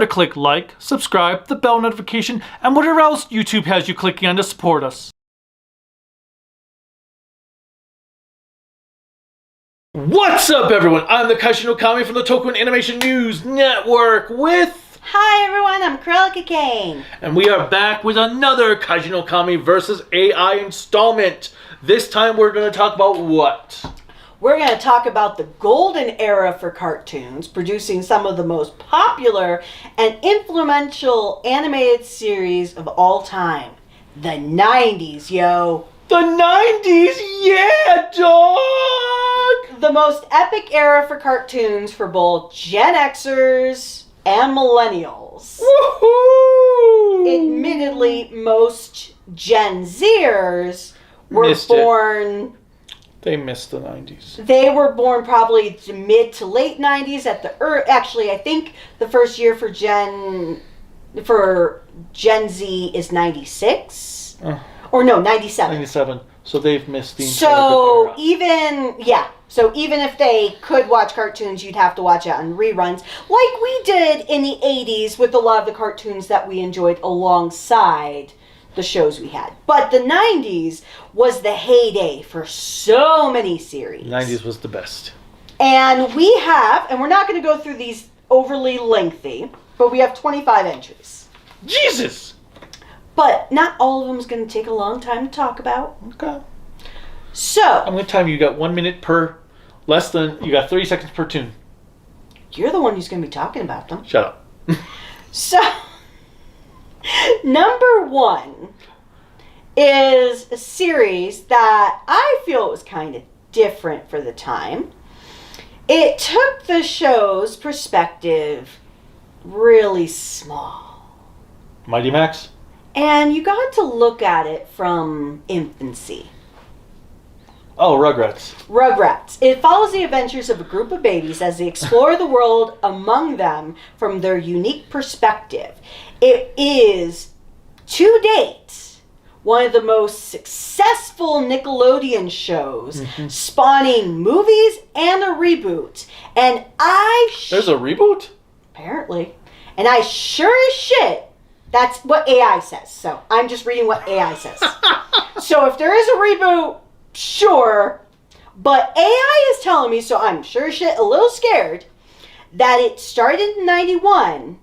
to click like, subscribe, the bell notification, and whatever else YouTube has you clicking on to support us. What's up, everyone? I'm the Kaiju no Kami from the Toku Animation News Network with... Hi everyone, I'm Krillika Kane. And we are back with another Kaiju no Kami vs. AI installment. This time we're going to talk about what? We're going to talk about the golden era for cartoons, producing some of the most popular and influential animated series of all time. The 90s, yo. The 90s? Yeah, dog! The most epic era for cartoons for both Gen Xers and millennials. Woohoo! Admittedly, most Gen Zers were born... They missed the 90s. They were born probably mid to late 90s at the... Actually, I think the first year for Gen Z is 96. Or no, 97. 97. So they've missed the entire So era. So even if they could watch cartoons, you'd have to watch it on reruns, like we did in the 80s with a lot of the cartoons that we enjoyed alongside the shows we had. But the 90s was the heyday for so many series. 90s was the best. And we're not going to go through these overly lengthy, but we have 25 entries. Jesus! But not all of them is going to take a long time to talk about. Okay. So, I'm going to time you got 1 minute per, you got 30 seconds per tune. You're the one who's going to be talking about them. Shut up. So, number 1 is a series that I feel was kind of different for the time. It took the show's perspective really small. Mighty Max? And you got to look at it from infancy. Oh, Rugrats. Rugrats. It follows the adventures of a group of babies as they explore the world among them from their unique perspective. It is, to date, one of the most successful Nickelodeon shows, spawning movies and a reboot. And There's a reboot? Apparently. And I sure as shit, that's what AI says. So I'm just reading what AI says. So if there is a reboot, sure. But AI is telling me, so I'm sure as shit a little scared, that it started in 91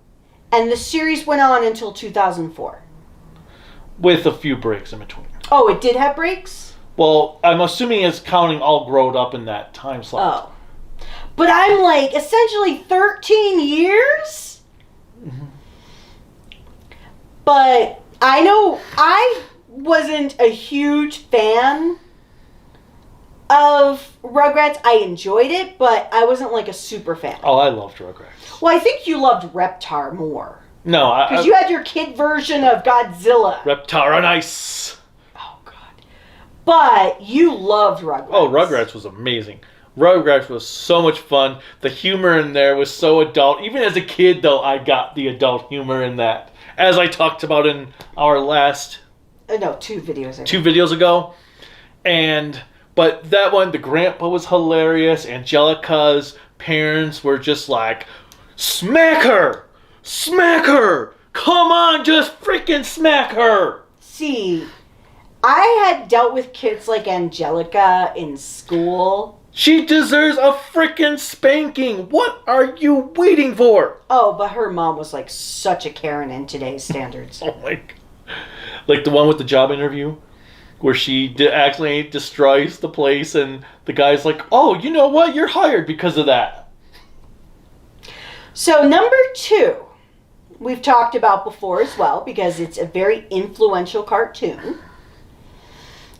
and the series went on until 2004. With a few breaks in between. Oh, it did have breaks? Well, I'm assuming it's counting all grown up in that time slot. Oh. But I'm like, essentially 13 years? Mm-hmm. But I know I wasn't a huge fan of Rugrats. I enjoyed it, but I wasn't like a super fan. Oh, I loved Rugrats. Well, I think you loved Reptar more. No, because you had your kid version of Godzilla. Reptar on Ice. Oh, God. But you loved Rugrats. Oh, Rugrats was amazing. Rugrats was so much fun. The humor in there was so adult. Even as a kid, though, I got the adult humor in that. As I talked about in our last... 2 videos ago. 2 videos ago. But that one, the grandpa was hilarious. Angelica's parents were just like, smack her! Smack her! Come on, just freaking smack her! See, I had dealt with kids like Angelica in school. She deserves a freaking spanking. What are you waiting for? Oh, but her mom was like such a Karen in today's standards. Oh my God. Like the one with the job interview where she actually destroys the place and the guy's like, oh, you know what? You're hired because of that. So number 2, we've talked about before as well because it's a very influential cartoon,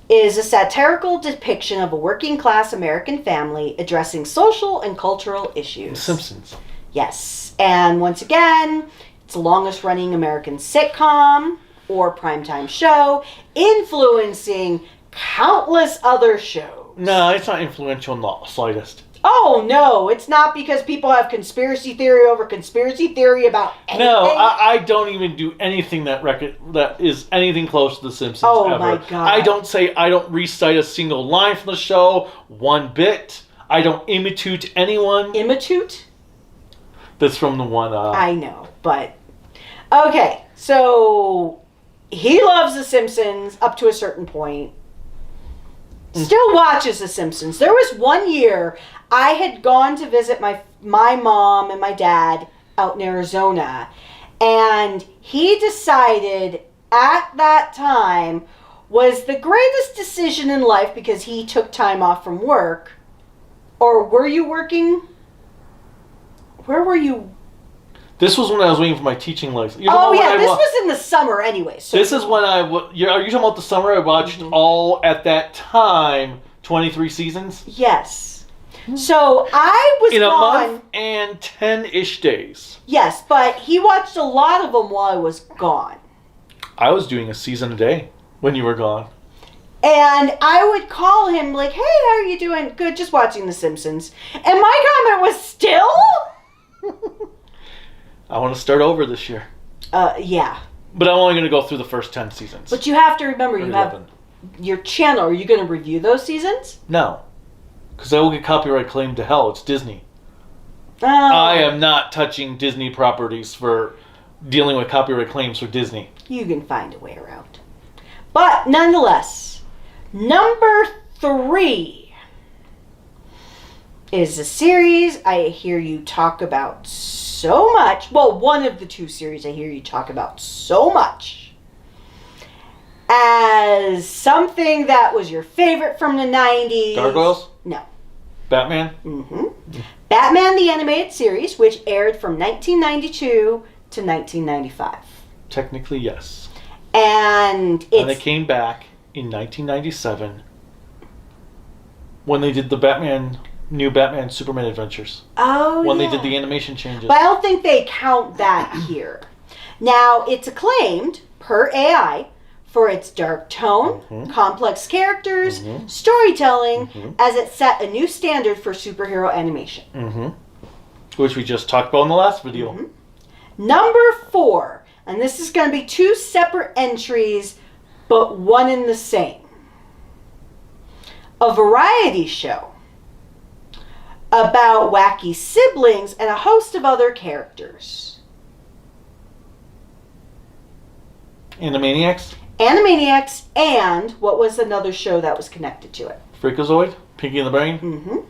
is a satirical depiction of a working-class American family addressing social and cultural issues. The Simpsons. Yes. And once again, it's the longest-running American sitcom or primetime show, influencing countless other shows. No, it's not influential in the slightest. Oh, no, it's not because people have conspiracy theory over conspiracy theory about anything. No, I don't even do anything that is anything close to The Simpsons ever. My God. I don't recite a single line from the show, one bit. I don't imitate anyone. Imitate? That's from the one. I know, but okay. So he loves The Simpsons up to a certain point. Still watches The Simpsons. There was one year I had gone to visit my mom and my dad out in Arizona, and he decided at that time was the greatest decision in life because he took time off from work. Or were you working? Where were you? This was when I was waiting for my teaching license. This was in the summer anyway. So this is when are you talking about the summer? I watched all, at that time, 23 seasons? Yes. So I was in a gone. month and 10-ish days. Yes, but he watched a lot of them while I was gone. I was doing a season a day when you were gone. And I would call him like, hey, how are you doing? Good, just watching The Simpsons. And my comment was, still? I want to start over this year. Yeah. But I'm only going to go through the first 10 seasons. But you have to remember, you have your channel. Are you going to review those seasons? No. Because I will get copyright claimed to hell. It's Disney. Oh. I am not touching Disney properties for dealing with copyright claims for Disney. You can find a way around. But nonetheless, number 3 is a series I hear you talk about so much. Well, one of the 2 series I hear you talk about so much as something that was your favorite from the 90s. Gargoyles? No. Batman? Mm-hmm. Batman the Animated Series, which aired from 1992 to 1995. Technically, yes. And they came back in 1997 when they did the new Batman Superman Adventures. Oh, when yeah. they did the animation changes. But I don't think they count that here. Now, it's acclaimed, per AI, for its dark tone, complex characters, storytelling, as it set a new standard for superhero animation. Which we just talked about in the last video. Number 4, and this is going to be 2 separate entries, but one in the same. A variety show about wacky siblings and a host of other characters. Animaniacs? Animaniacs, and what was another show that was connected to it? Freakazoid? Pinky and the Brain?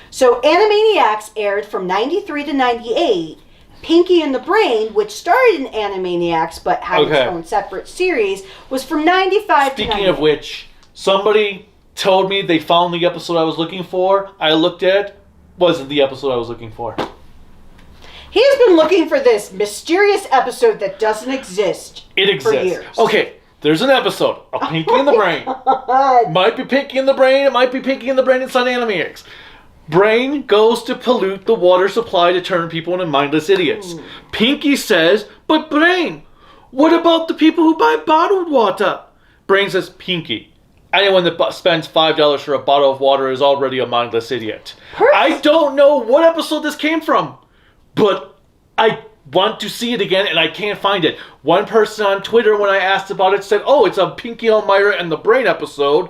So Animaniacs aired from 93 to 98. Pinky and the Brain, which started in Animaniacs but had its own separate series, was from 95 to 98. Speaking of which, somebody told me they found the episode I was looking for. I looked at it. Wasn't the episode I was looking for. He has been looking for this mysterious episode that doesn't exist. It exists. For years. Okay, there's an episode of Pinky and the Brain. Might be Pinky and the Brain. It might be Pinky and the Brain. It's on Animaniacs. Brain goes to pollute the water supply to turn people into mindless idiots. Pinky says, but Brain, what about the people who buy bottled water? Brain says, Pinky, anyone that spends $5 for a bottle of water is already a mindless idiot. I don't know what episode this came from, but I want to see it again and I can't find it. One person on Twitter, when I asked about it, said, oh, it's a Pinky, Elmira, and the Brain episode,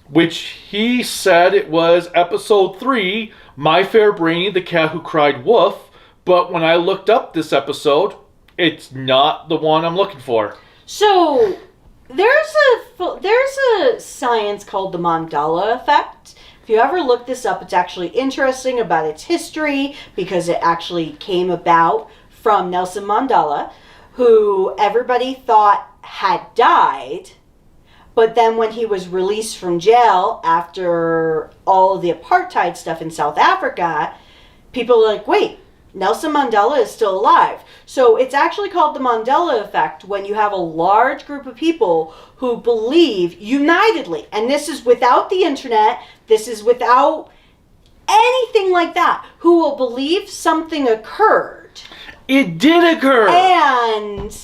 which he said it was episode 3, My Fair Brainy, the Cat Who Cried Wolf. But when I looked up this episode, it's not the one I'm looking for. So there's a science called the Mandela effect. If you ever look this up, it's actually interesting about its history because it actually came about from Nelson Mandela, who everybody thought had died. But then when he was released from jail after all of the apartheid stuff in South Africa, people were like, wait, Nelson Mandela is still alive. So it's actually called the Mandela effect when you have a large group of people who believe unitedly, and this is without the internet, this is without anything like that, who will believe something occurred. It did occur! And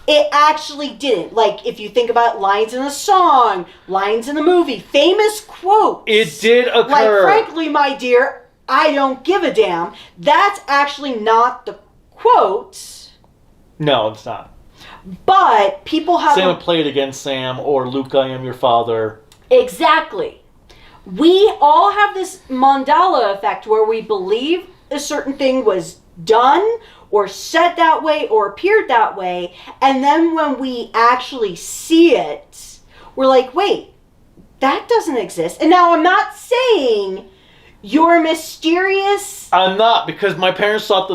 it actually didn't. Like, if you think about lines in a song, lines in a movie, famous quotes. It did occur. Like, frankly, my dear, I don't give a damn. That's actually not the quote. No, it's not. But people have... Same with Play It Again, Sam, or Luke, I Am Your Father. Exactly. We all have this Mandela effect where we believe a certain thing was done or said that way or appeared that way. And then when we actually see it, we're like, wait, that doesn't exist. And now I'm not saying you're mysterious. I'm not, because my parents thought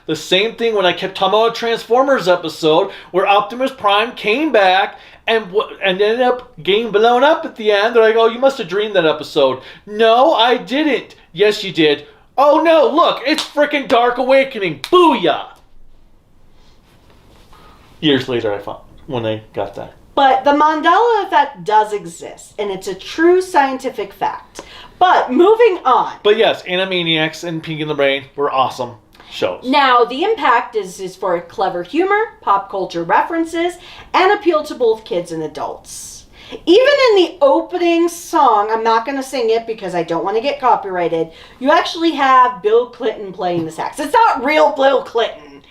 the same thing when I kept talking about a Transformers episode where Optimus Prime came back and ended up getting blown up at the end. They're like, oh, you must have dreamed that episode. No, I didn't. Yes, you did. Oh no, look, it's freaking Dark Awakening. Booyah! Years later, I found when I got that. But the Mandela effect does exist, and it's a true scientific fact. But moving on. But yes, Animaniacs and Pinky and the Brain were awesome shows. Now, the impact is for clever humor, pop culture references, and appeal to both kids and adults. Even in the opening song, I'm not going to sing it because I don't want to get copyrighted, you actually have Bill Clinton playing the sax. It's not real Bill Clinton,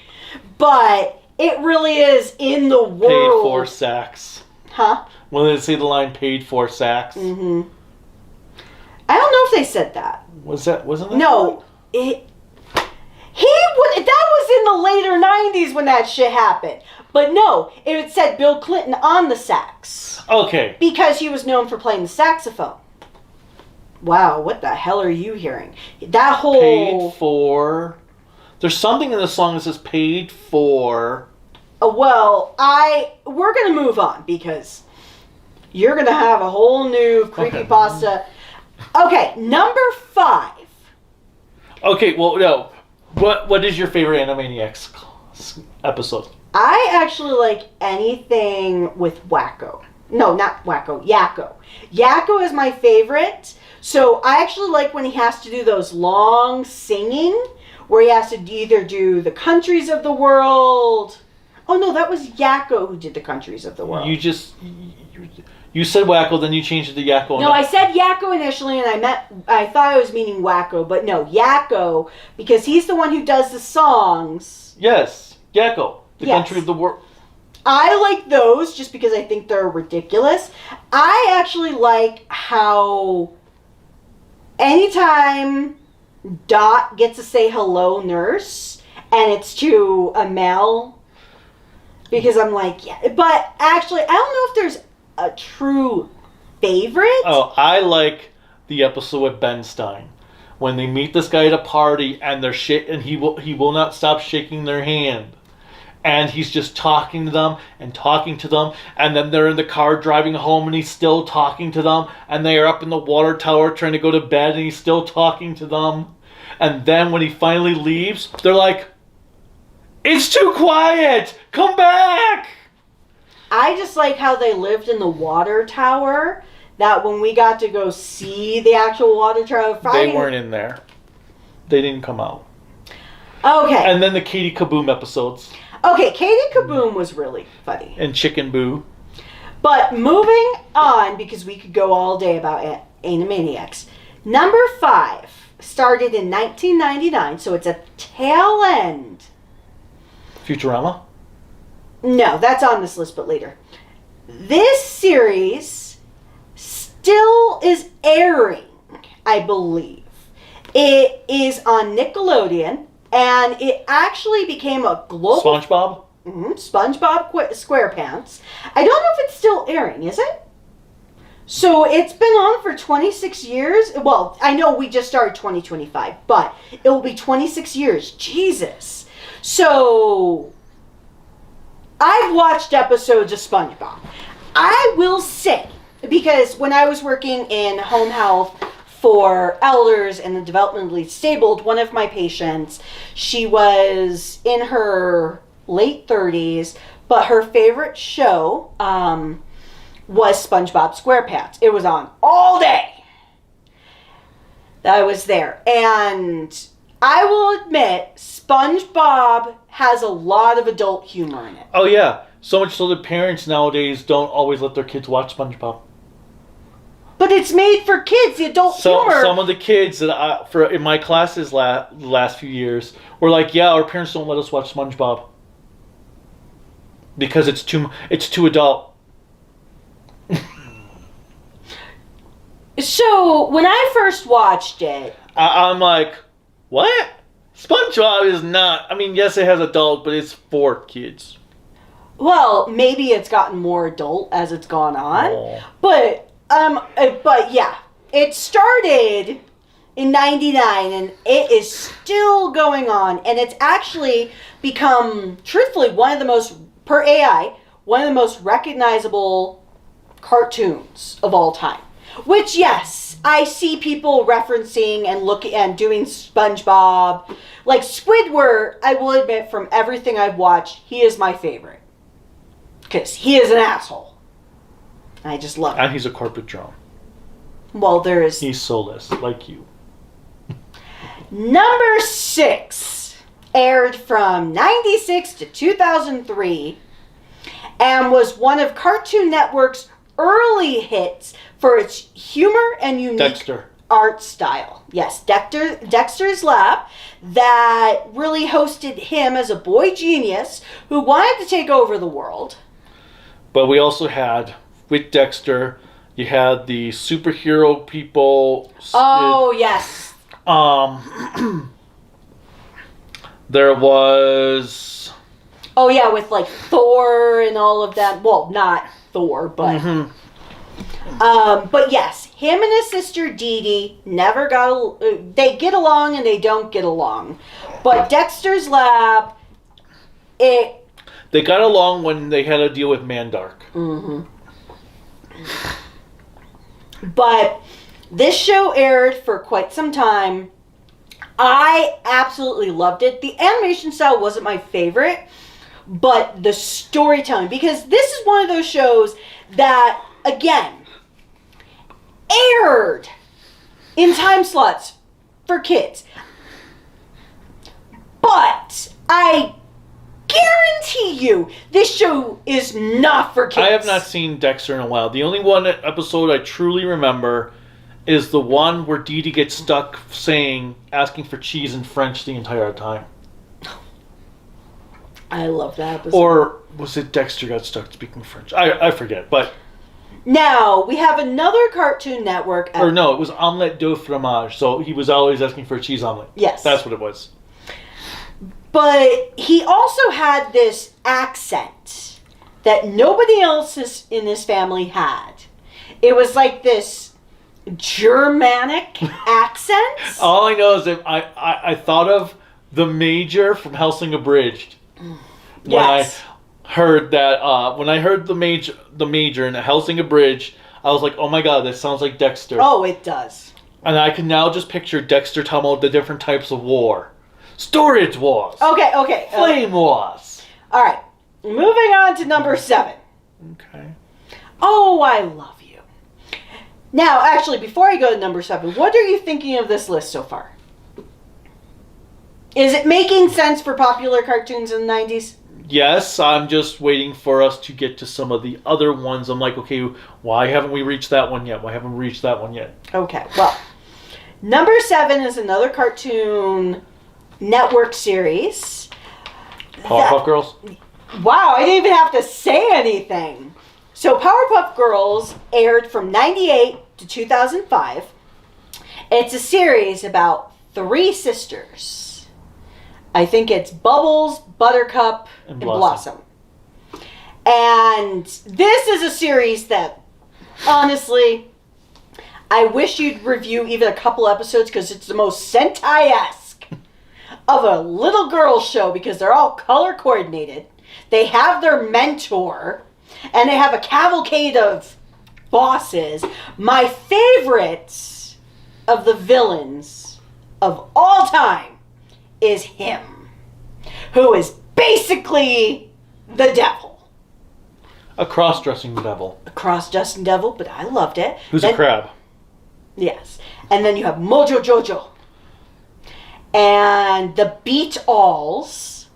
but it really is in the world. Paid for sax. Huh? When they say the line paid for sax. Mm-hmm. I don't know if they said that. Wasn't that? No. That was in the later 90s when that shit happened. But no, it said Bill Clinton on the sax. Okay. Because he was known for playing the saxophone. Wow, what the hell are you hearing? That whole... Paid for... There's something in the song that says paid for... Well, we're going to move on because you're going to have a whole new creepypasta. Okay, number 5. Okay, well, no. What is your favorite Animaniacs episode? I actually like anything with Wacko. No, not Wacko. Yakko. Yakko is my favorite. So I actually like when he has to do those long singing where he has to either do the countries of the world. Oh, no, that was Yakko who did the countries of the world. You said Wacko, then you changed it to Yakko. No, I said Yakko initially, and I thought I was meaning Wacko, but no, Yakko, because he's the one who does the songs. Yes, Yakko, the country of the world. I like those just because I think they're ridiculous. I actually like how anytime Dot gets to say hello, nurse, and it's to a male, because I'm like, yeah. But actually, I don't know if there's a true favorite. Oh, I like the episode with Ben Stein when they meet this guy at a party and they're and he will not stop shaking their hand, and he's just talking to them, and then they're in the car driving home and he's still talking to them, and they are up in the water tower trying to go to bed and he's still talking to them, and then when he finally leaves, they're like, "It's too quiet, come back." I just like how they lived in the water tower, that when we got to go see the actual water tower fighting... They weren't in there. They didn't come out. Okay. And then the Katie Kaboom episodes. Okay, Katie Kaboom was really funny. And Chicken Boo. But moving on, because we could go all day about Animaniacs. Number 5 started in 1999, so it's a tail end. Futurama? No, that's on this list, but later. This series still is airing, I believe. It is on Nickelodeon, and it actually became a global... SpongeBob? Mm-hmm, SpongeBob SquarePants. I don't know if it's still airing, is it? So it's been on for 26 years. Well, I know we just started 2025, but it will be 26 years. Jesus. So... I've watched episodes of SpongeBob. I will say, because when I was working in home health for elders and the developmentally disabled, one of my patients, she was in her late 30s, but her favorite show was SpongeBob SquarePants. It was on all day. I was there. And I will admit, SpongeBob has a lot of adult humor in it. Oh, yeah. So much so that parents nowadays don't always let their kids watch SpongeBob. But it's made for kids, the adult humor. Some of the kids that in my classes last few years were like, yeah, our parents don't let us watch SpongeBob. Because it's too adult. So, when I first watched it... I'm like, what? SpongeBob is not. I mean, yes, it has adult, but it's for kids. Well, maybe it's gotten more adult as it's gone on. Oh. But yeah, it started in '99 and it is still going on, and it's actually become, truthfully, one of the most recognizable cartoons of all time. Which, yes, I see people referencing and looking and doing SpongeBob. Like Squidward, I will admit, from everything I've watched, he is my favorite. Because he is an asshole. I just love him. And he's a corporate drone. Well, there is... He's soulless, like you. Number 6 aired from 96 to 2003 and was one of Cartoon Network's early hits for its humor and unique Dexter. art style. Yes, Dexter's Lab, that really hosted him as a boy genius who wanted to take over the world. But we also had, with Dexter, you had the superhero people. Oh, yes. There was... Oh, yeah, with like Thor and all of that. Well, not Thor, but... Mm-hmm. But yes, him and his sister Dee Dee never got... They get along and they don't get along. But Dexter's Lab, They got along when they had to deal with Mandark. Mm-hmm. But this show aired for quite some time. I absolutely loved it. The animation style wasn't my favorite, but the storytelling, because this is one of those shows that, again, aired in time slots for kids. But I guarantee you, this show is not for kids. I have not seen Dexter in a while. The only one episode I truly remember is the one where Dee Dee gets stuck asking for cheese in French the entire time. I love that episode. Or was it Dexter got stuck speaking French? I forget, but... Now, we have another Cartoon Network... Or no, it was omelette de fromage, so he was always asking for a cheese omelet. Yes. That's what it was. But he also had this accent that nobody else in his family had. It was like this Germanic accent. All I know is that I thought of the Major from Hellsing Abridged. Yes. When I heard the Major in Hellsing Abridged, I was like, oh my god, that sounds like Dexter. Oh, it does. And I can now just picture Dexter talking about the different types of war. Storage wars. Okay. Flame wars. All right. Moving on to number 7. Okay. Oh, I love you. Now, actually, before I go to number 7, what are you thinking of this list so far? Is it making sense for popular cartoons in the 90s? Yes, I'm just waiting for us to get to some of the other ones. I'm like, okay, why haven't we reached that one yet? Okay, well, number 7 is another Cartoon Network series. Powerpuff Girls? Wow, I didn't even have to say anything. So Powerpuff Girls aired from 98 to 2005. It's a series about 3 sisters. I think it's Bubbles, Buttercup, and Blossom. And this is a series that, honestly, I wish you'd review even a couple episodes because it's the most Sentai-esque of a little girl show because they're all color coordinated. They have their mentor, and they have a cavalcade of bosses. My favorite of the villains of all time is him, who is basically the devil. A cross-dressing devil. A cross-dressing devil, but I loved it. Who's a crab. Yes. And then you have Mojo Jojo. And the Beat-Alls.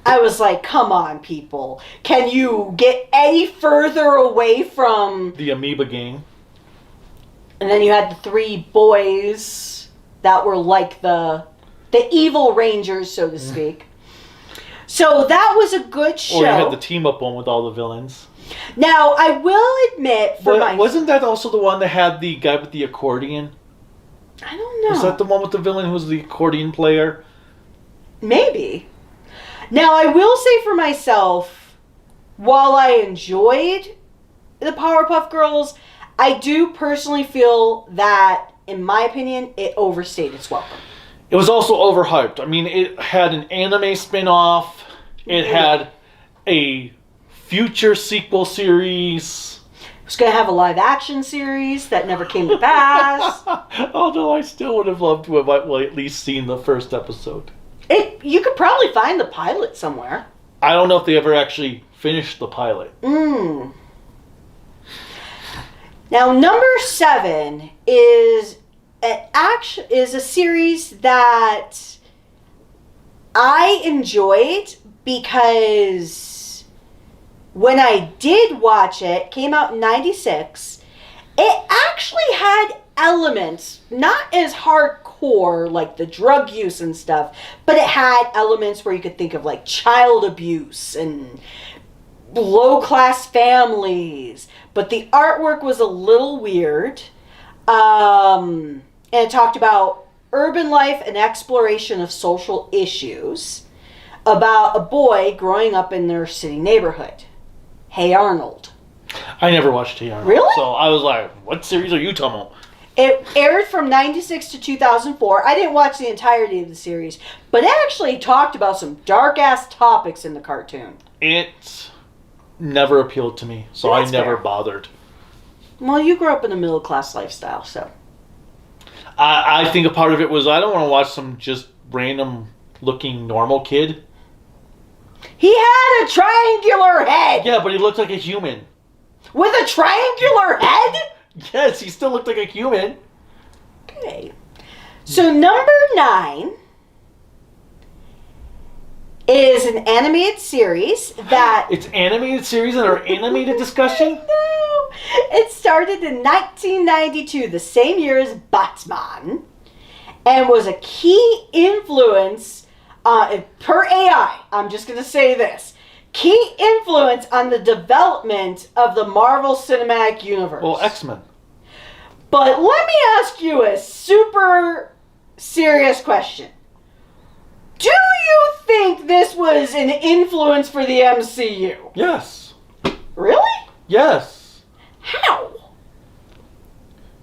I was like, come on, people. Can you get any further away from... The Amoeba Gang. And then you had the 3 boys that were like the evil rangers, so to speak. So that was a good show. Or you had the team-up one with all the villains. Now, I will admit... Wasn't that also the one that had the guy with the accordion? I don't know. Was that the one with the villain who was the accordion player? Maybe. Now, I will say for myself, while I enjoyed the Powerpuff Girls, I do personally feel that, in my opinion, it overstayed its welcome. It was also overhyped. I mean, it had an anime spin-off. It had a future sequel series. It was going to have a live-action series that never came to pass. Although I still would have loved to have at least seen the first episode. You could probably find the pilot somewhere. I don't know if they ever actually finished the pilot. Now, number 7 is a series that I enjoyed because when I did watch it, came out in 96, it actually had elements, not as hardcore like the drug use and stuff, but it had elements where you could think of like child abuse and low-class families, but the artwork was a little weird. And it talked about urban life and exploration of social issues about a boy growing up in their city neighborhood. Hey Arnold. I never watched Hey Arnold. Really? So I was like, what series are you talking about? It aired from 96 to 2004. I didn't watch the entirety of the series, but it actually talked about some dark-ass topics in the cartoon. It never appealed to me, so I never bothered. Well, you grew up in a middle-class lifestyle, so. I think a part of it was I don't want to watch some just random-looking normal kid. He had a triangular head! Yeah, but he looked like a human. With a triangular head? Yes, he still looked like a human. Okay. So number 9 is an animated series that... It's animated series in our animated discussion? No. It started in 1992, the same year as Batman, and was a key influence, per AI, I'm just going to say this, key influence on the development of the Marvel Cinematic Universe. Well, X-Men. But let me ask you a super serious question. Do you think this was an influence for the MCU? Yes. Really? Yes. How?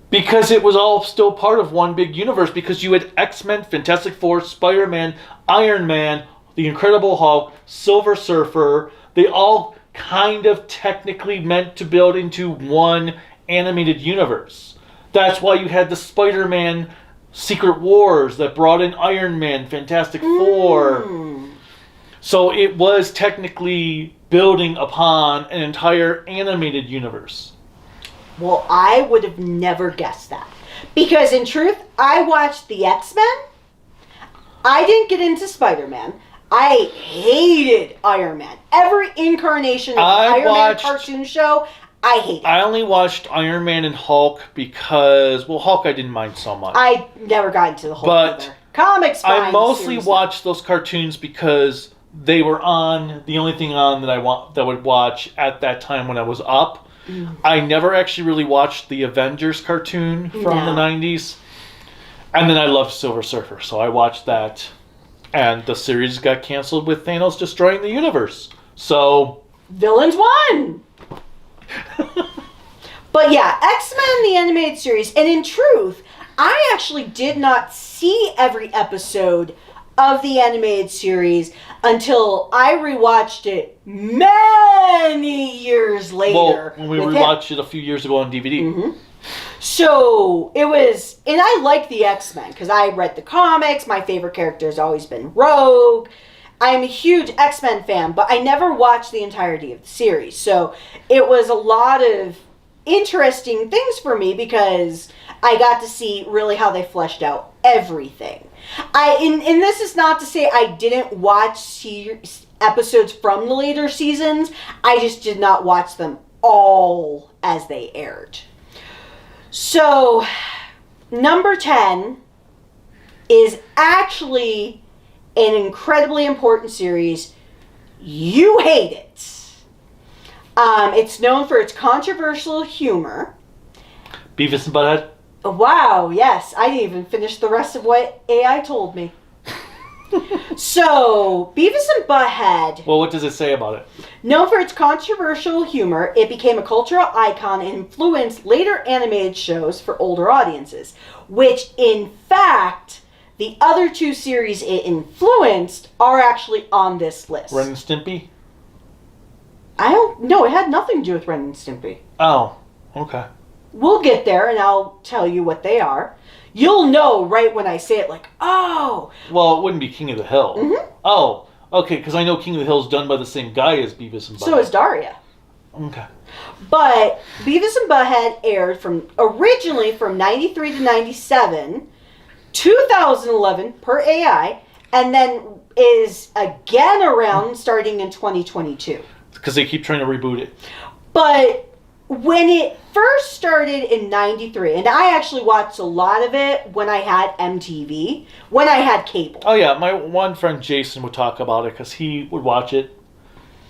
Because it was all still part of one big universe. Because you had X-Men, Fantastic Four, Spider-Man, Iron Man, The Incredible Hulk, Silver Surfer. They all kind of technically meant to build into one animated universe. That's why you had the Spider-Man Secret Wars that brought in Iron Man, Fantastic Four. So it was technically building upon an entire animated universe. Well, I would have never guessed that. Because in truth, I watched the X-Men. I didn't get into Spider-Man. I hated Iron Man. Every incarnation of the Iron Man cartoon show, I hated. I only watched Iron Man and Hulk because, well, Hulk I didn't mind so much. I never got into the Hulk either. Comics fine. I mostly watched those cartoons because they were on, the only thing on that would watch at that time when I was up. I never actually really watched the Avengers cartoon from the 90s. And then I loved Silver Surfer, so I watched that. And the series got canceled with Thanos destroying the universe. So... villains won! But yeah, X-Men, the animated series. And in truth, I actually did not see every episode of the animated series until I rewatched it many years later. Well, when we rewatched it a few years ago on DVD. So it was, and I like the X-Men because I read the comics. My favorite character has always been Rogue. I'm a huge X-Men fan, but I never watched the entirety of the series. So it was a lot of interesting things for me because I got to see really how they fleshed out everything. And this is not to say I didn't watch episodes from the later seasons. I just did not watch them all as they aired. So, number 10 is actually an incredibly important series. You hate it. It's known for its controversial humor. Beavis and Butthead? Wow, yes. I didn't even finish the rest of what AI told me. So, Beavis and Butthead, Well, what does it say about it? known for its controversial humor, it became a cultural icon and influenced later animated shows for older audiences, which, in fact, the other 2 series it influenced are actually on this list. Ren and Stimpy? I don't know. It had nothing to do with Ren and Stimpy. Oh, okay. We'll get there, and I'll tell you what they are. You'll know right when I say it, like, oh. Well, it wouldn't be King of the Hill. Mm-hmm. Oh, okay, because I know King of the Hill is done by the same guy as Beavis and Butthead. So is Daria. Okay. But Beavis and Butthead aired originally from 93 to 97, 2011 per AI, and then is again around starting in 2022. Because they keep trying to reboot it. But when it first started in 93, and I actually watched a lot of it when I had MTV, when I had cable. Oh, yeah, my one friend Jason would talk about it because he would watch it.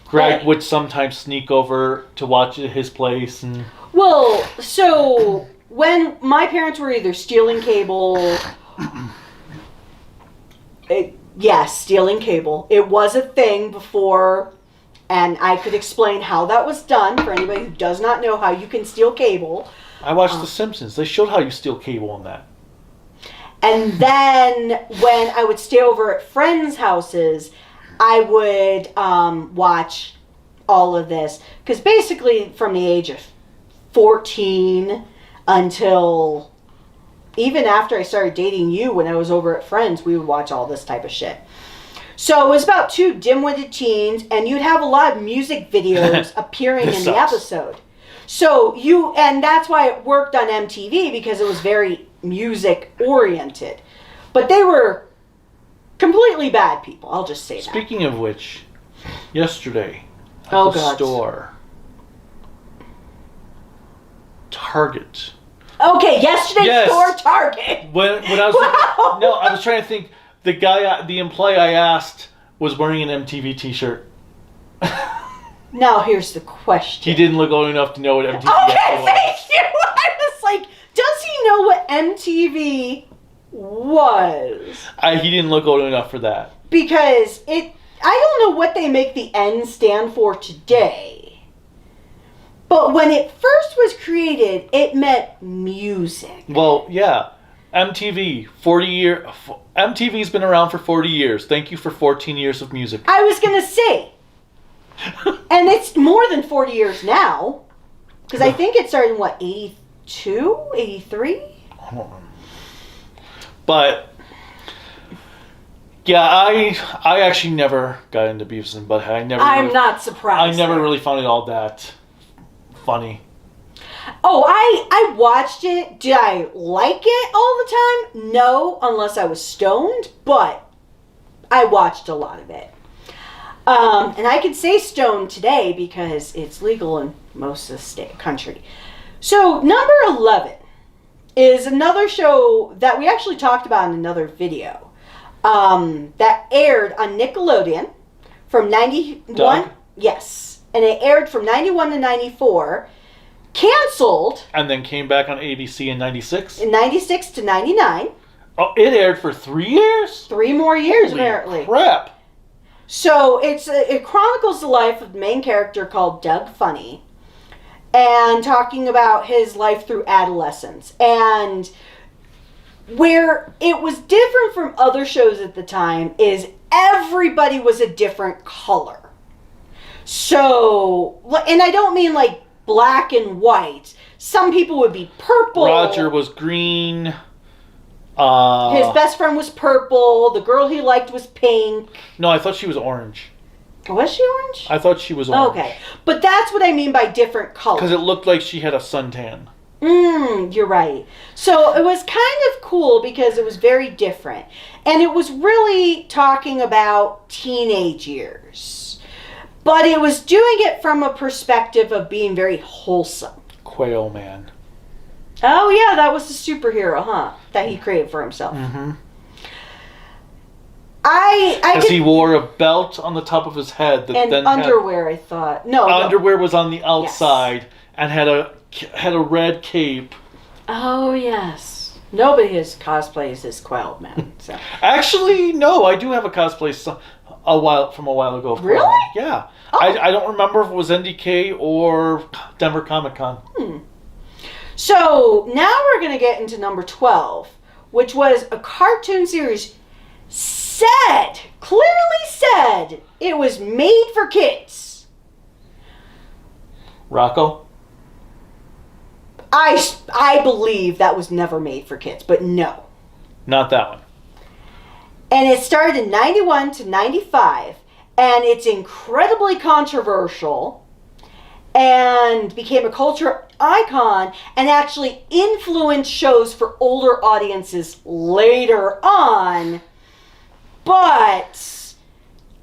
Greg would sometimes sneak over to watch it at his place. And Well, so when my parents were either stealing cable... Yes, stealing cable. It was a thing before... And I could explain how that was done for anybody who does not know how you can steal cable. I watched The Simpsons. They showed how you steal cable on that. And then when I would stay over at friends' houses, I would watch all of this. Because basically from the age of 14 until even after I started dating you when I was over at friends, we would watch all this type of shit. So it was about 2 dim-witted teens, and you'd have a lot of music videos appearing in the episode. So and that's why it worked on MTV, because it was very music-oriented. But they were completely bad people, I'll just say that. Speaking of which, yesterday at the store, Target. Okay, yesterday's store, Target. When I was I was trying to think. The employee I asked was wearing an MTV T-shirt. Now here's the question. He didn't look old enough to know what MTV was. Okay, thank you. I was like, does he know what MTV was? He didn't look old enough for that. Because I don't know what they make the N stand for today. But when it first was created, it meant music. Well, yeah. MTV's been around for 40 years. Thank you for 14 years of music. I was going to say. And it's more than 40 years now. Because I think it started in, 82? 83? I don't remember. But, yeah, I actually never got into Beavis and Butthead. I'm not surprised. I never really found it all that funny. Oh, I watched it. Did I like it all the time? No, unless I was stoned, but I watched a lot of it. And I can say stoned today because it's legal in most of the country. So, number 11 is another show that we actually talked about in another video that aired on Nickelodeon from 91. Doug? Yes. And it aired from 91 to 94. Canceled. And then came back on ABC in 96? In 96 to 99. Oh, it aired for 3 years? 3 more years, Holy apparently. Crap. So it chronicles the life of the main character called Doug Funny, and talking about his life through adolescence. And where it was different from other shows at the time is everybody was a different color. So, and I don't mean like black and white. Some people would be purple. Roger was green. His best friend was purple. The girl he liked was pink. No, I thought she was orange. Was she orange? I thought she was orange. Okay. But that's what I mean by different colors. Because it looked like she had a suntan. You're right. So it was kind of cool because it was very different. And it was really talking about teenage years. But it was doing it from a perspective of being very wholesome. Quail Man. Oh, yeah, that was the superhero, huh? That he created for himself. Mm-hmm. Because he wore a belt on the top of his head. That and then underwear, I thought. No. Underwear was on the outside and had a red cape. Oh, yes. Nobody has cosplays as Quail Man. So. Actually, no, I do have a cosplay from a while ago. Really? Yeah. Oh. I don't remember if it was NDK or Denver Comic Con. So now we're going to get into number 12, which was a cartoon series clearly said, it was made for kids. Rocco? I believe that was never made for kids, but no. Not that one. And it started in 91 to 95, and it's incredibly controversial and became a culture icon and actually influenced shows for older audiences later on. But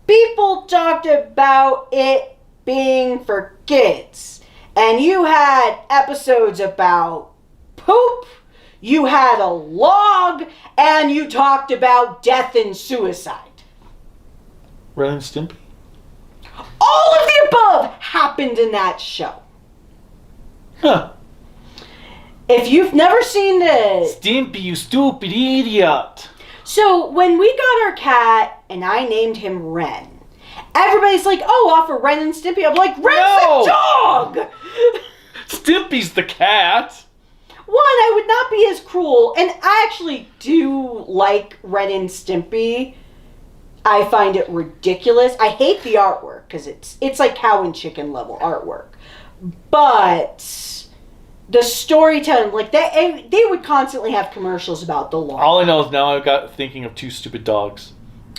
people talked about it being for kids. And you had episodes about poop, you had a log, and you talked about death and suicide. Ren and Stimpy? All of the above happened in that show. Huh. If you've never seen the... Stimpy, you stupid idiot. So, when we got our cat, and I named him Ren, everybody's like, oh, off of Ren and Stimpy. I'm like, Ren's the dog! Stimpy's the cat. One, I would not be as cruel, and I actually do like Ren and Stimpy. I find it ridiculous. I hate the artwork, because it's like cow and chicken level artwork. But the storytelling, like they would constantly have commercials about the law. All I know is now I've got thinking of Two Stupid Dogs.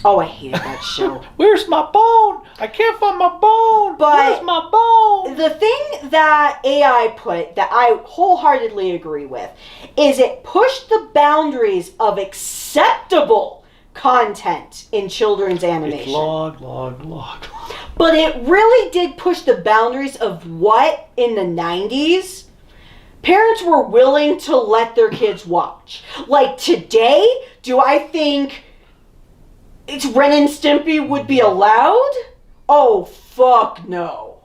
Oh, I hated that show. Where's my bone? I can't find my bone. Where's my bone? The thing that AI put that I wholeheartedly agree with is it pushed the boundaries of acceptable content in children's animation. It's log. But it really did push the boundaries of what in the 90s parents were willing to let their kids watch. Like today, do I think it's Ren and Stimpy would be allowed? Oh, fuck no.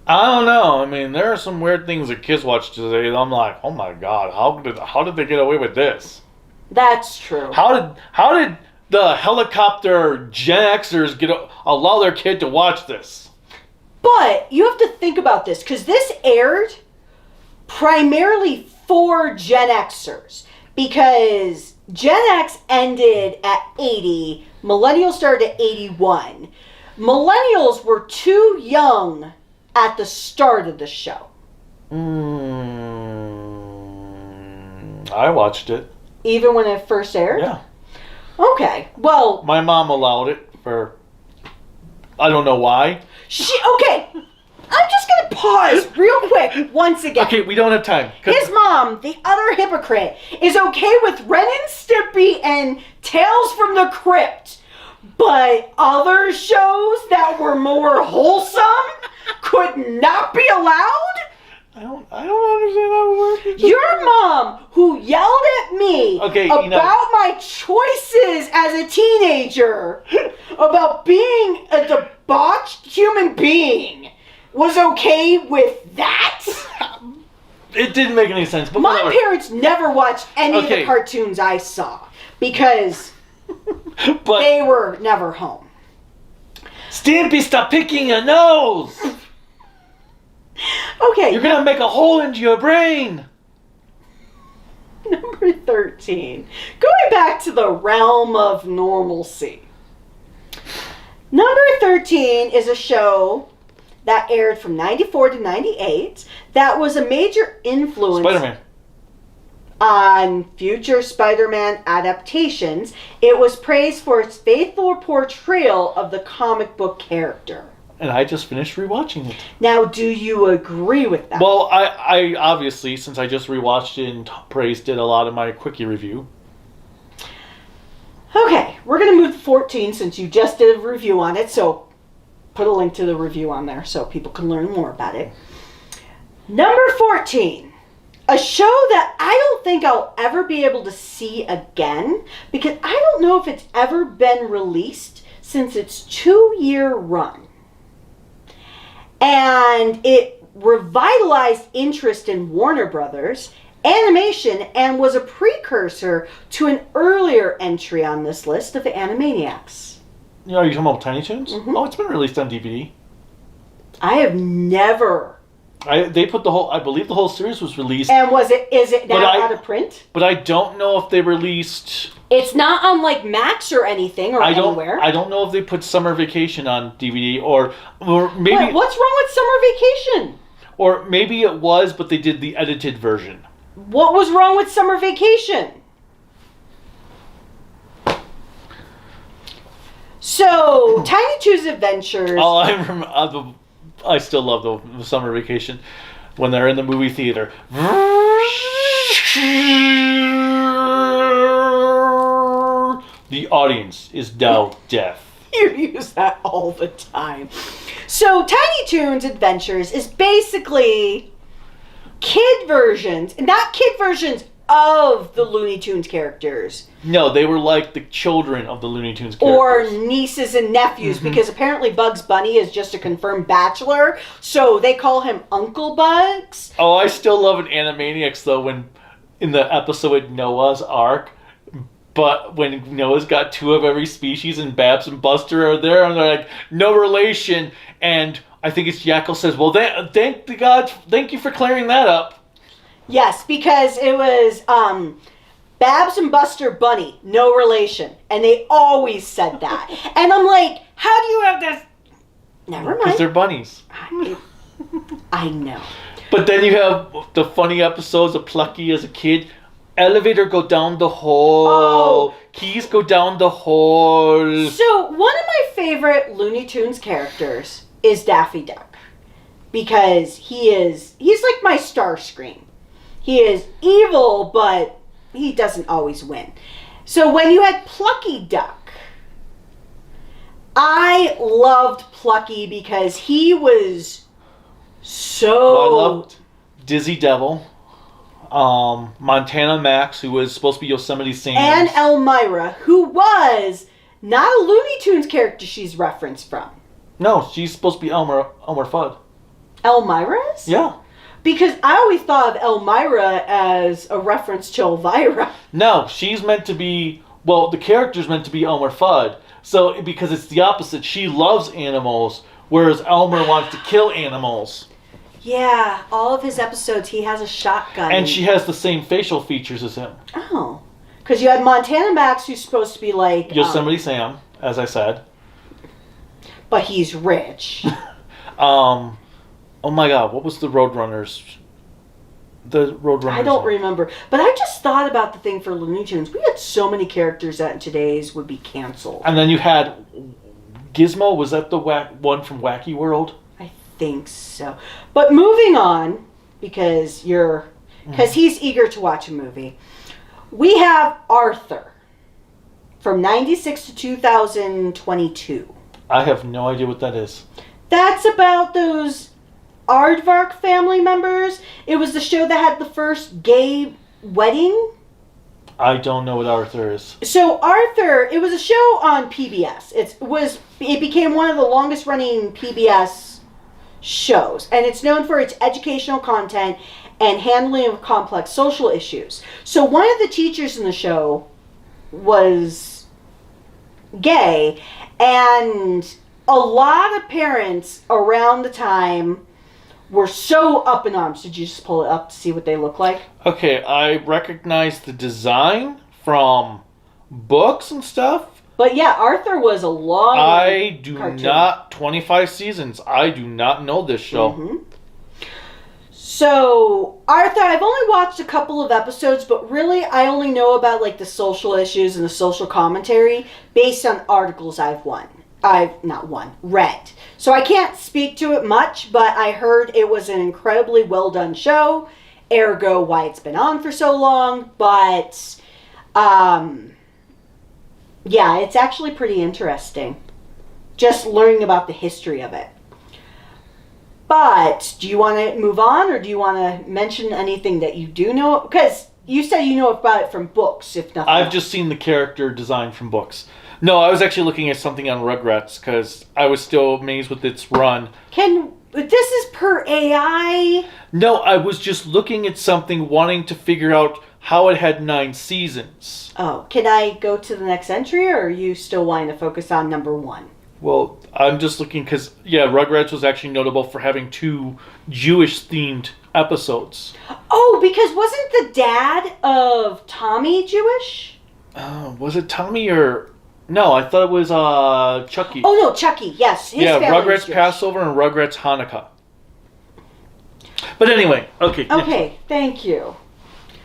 I don't know. I mean, there are some weird things that kids watch today that I'm like, oh my god, how did they get away with this? That's true. How did the helicopter Gen Xers allow their kid to watch this? But you have to think about this, because this aired primarily for Gen Xers, because Gen X ended at 80, Millennials started at 81. Millennials were too young at the start of the show. I watched it. Even when it first aired? Yeah. Okay, well... My mom allowed it for... I don't know why. Okay, I'm just going to pause real quick once again. Okay, we don't have time. His mom, the other hypocrite, is okay with Ren and Stimpy and Tales from the Crypt. But other shows that were more wholesome could not be allowed? I don't understand how it works. Your mom, who yelled at me about my choices as a teenager, about being a debauched human being, was okay with that? It didn't make any sense. But my parents never watched any of the cartoons I saw because they were never home. Stimpy, stop picking your nose! Okay. You're going to make a hole into your brain. Number 13. Going back to the realm of normalcy. Number 13 is a show that aired from 94 to 98 that was a major influence Spider-Man. On future Spider-Man adaptations. It was praised for its faithful portrayal of the comic book character. And I just finished rewatching it. Now, do you agree with that? Well, I obviously, since I just rewatched it and praised it a lot in my quickie review. Okay, we're going to move to 14 since you just did a review on it, so put a link to the review on there so people can learn more about it. Number 14, a show that I don't think I'll ever be able to see again because I don't know if it's ever been released since its 2-year run. And it revitalized interest in Warner Brothers, animation and was a precursor to an earlier entry on this list of Animaniacs. Are you talking about Tiny Toons? Mm-hmm. Oh, it's been released on DVD. I have never. They put I believe the whole series was released. And is it now out of print? But I don't know if they released... It's not on like Max or anything or anywhere. I don't know if they put Summer Vacation on DVD or maybe... What's wrong with Summer Vacation? Or maybe it was, but they did the edited version. What was wrong with Summer Vacation? So, Tiny Toons Adventures... Oh, I remember... I still love the Summer Vacation when they're in the movie theater. The audience is now deaf. You use that all the time. So, Tiny Toons Adventures is basically kid versions, not kid versions of the Looney Tunes characters. No, they were like the children of the Looney Tunes Or characters. nieces and nephews, because apparently Bugs Bunny is just a confirmed bachelor, so they call him Uncle Bugs. Oh, I still love an Animaniacs, though, when in the episode with Noah's Ark, but when Noah's got two of every species and Babs and Buster are there, and they're like, no relation, and I think it's Yackle says, well, thank the gods, thank you for clearing that up. Yes, because it was Babs and Buster Bunny, no relation. And they always said that. And I'm like, how do you have this? Never mind. Because they're bunnies. I know. But then you have the funny episodes of Plucky as a kid. Elevator go down the hole. Oh. Keys go down the hole. So, one of my favorite Looney Tunes characters is Daffy Duck. Because he's like my Starscream. He is evil, but he doesn't always win. So when you had Plucky Duck, I loved Plucky because he was so... Well, I loved Dizzy Devil, Montana Max, who was supposed to be Yosemite Sam. And Elmira, who was not a Looney Tunes character she's referenced from. No, she's supposed to be Elmer Fudd. Elmira's? Yeah. Because I always thought of Elmira as a reference to Elvira. No, she's meant to be... Well, the character's meant to be Elmer Fudd. So, because it's the opposite. She loves animals, whereas Elmer wants to kill animals. Yeah, all of his episodes, he has a shotgun. And she has the same facial features as him. Oh. Because you had Montana Max, who's supposed to be like... Yosemite Sam, as I said. But he's rich. Oh my god, what was the Roadrunners? The Roadrunners. I don't remember. But I just thought about the thing for Looney Tunes. We had so many characters that in today's would be canceled. And then you had Gizmo. Was that the one from Wacky World? I think so. But moving on, because he's eager to watch a movie. We have Arthur from 96 to 2022. I have no idea what that is. That's about those Aardvark family members. It was the show that had the first gay wedding. I don't know what Arthur is. So Arthur, it was a show on PBS. It became one of the longest running PBS shows, and it's known for its educational content and handling of complex social issues. So one of the teachers in the show was gay, and a lot of parents around the time were so up in arms. Did you just pull it up to see what they look like? Okay, I recognize the design from books and stuff. But yeah, Arthur was a long I do cartoon. not, 25 seasons, I do not know this show. Mm-hmm. So, Arthur, I've only watched a couple of episodes, but really I only know about like the social issues and the social commentary based on articles I've read. So I can't speak to it much, but I heard it was an incredibly well done show, ergo why it's been on for so long, but yeah, it's actually pretty interesting. Just learning about the history of it. But do you want to move on, or do you want to mention anything that you do know? Because you said you know about it from books, if nothing I've else. just seen the character design from books. No, I was actually looking at something on Rugrats because I was still amazed with its run. Can But this is per AI. No, I was just looking at something, wanting to figure out how it had 9 seasons. Oh, can I go to the next entry, or are you still wanting to focus on number 1? Well, I'm just looking because, yeah, Rugrats was actually notable for having 2 Jewish-themed episodes. Oh, because wasn't the dad of Tommy Jewish? Was it Tommy or... No, I thought it was Chucky. Oh, no, Chucky, yes. His family was Rugrats Jewish. Passover and Rugrats Hanukkah. But anyway, okay. Okay, thank you.